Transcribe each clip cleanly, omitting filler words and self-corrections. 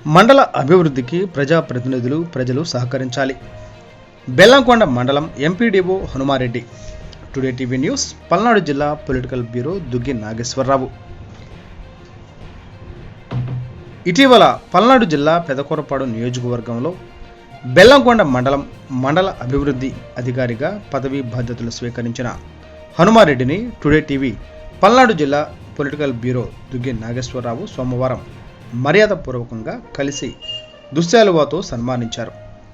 మండల అభివృద్ధికి ప్రజాప్రతినిధులు ప్రజలు సహకరించాలి. బెల్లంకొండ మండలం MPDO Hanuma Reddy. Today TV news, Palnadu జిల్లా పొలిటికల్ బ్యూరో దుగ్గి నాగేశ్వరరావు. ఇటీవల పల్నాడు జిల్లా పెదకూరపాడు నియోజకవర్గంలో బెల్లంకొండ మండల అభివృద్ధి అధికారిగా పదవీ బాధ్యతలు స్వీకరించిన హనుమారెడ్డిని టుడే టీవీ పల్నాడు జిల్లా పొలిటికల్ బ్యూరో దుగ్గి నాగేశ్వరరావు సోమవారం మర్యాదపూర్వకంగా కలిసి దుశ్శాలువాతో సన్మానించారు.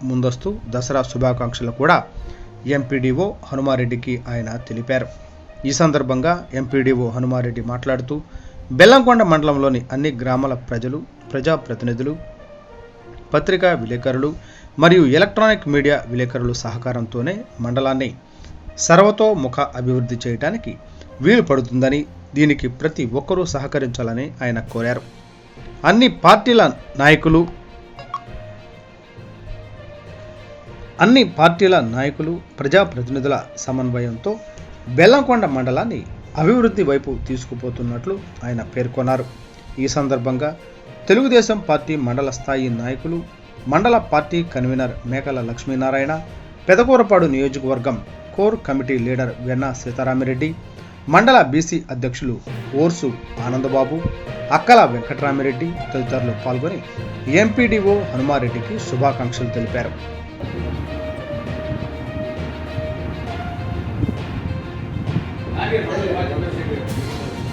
ముందస్తు దసరా శుభాకాంక్షలు కూడా ఎంపీడీఓ హనుమారెడ్డికి ఆయన తెలిపారు. ఈ సందర్భంగా ఎంపీడీఓ హనుమారెడ్డి మాట్లాడుతూ, బెల్లంకొండ మండలంలోని అన్ని గ్రామాల ప్రజలు, ప్రజాప్రతినిధులు, పత్రికా విలేకరులు మరియు ఎలక్ట్రానిక్ మీడియా విలేకరుల సహకారంతోనే మండలాన్ని సర్వతోముఖ అభివృద్ధి చేయడానికి వీలు పడుతుందని, దీనికి ప్రతి ఒక్కరూ సహకరించాలని ఆయన కోరారు. అన్ని పార్టీల నాయకులు, ప్రజాప్రతినిధుల సమన్వయంతో బెల్లంకొండ మండలాన్ని అభివృద్ధి వైపు తీసుకుపోతున్నట్లు ఆయన పేర్కొన్నారు. ఈ సందర్భంగా తెలుగుదేశం పార్టీ మండల స్థాయి నాయకులు, మండల పార్టీ కన్వీనర్ మేకల లక్ష్మీనారాయణ, పెదకూరపాడు నియోజకవర్గం కోర్ కమిటీ లీడర్ వెన్న సీతారామిరెడ్డి, మండల బీసీ అధ్యక్షులు ఓర్సు ఆనందబాబు, అక్కల వెంకటరామిరెడ్డి తదితరులు పాల్గొని ఎంపీడీఓ హనుమారెడ్డికి శుభాకాంక్షలు తెలిపారు.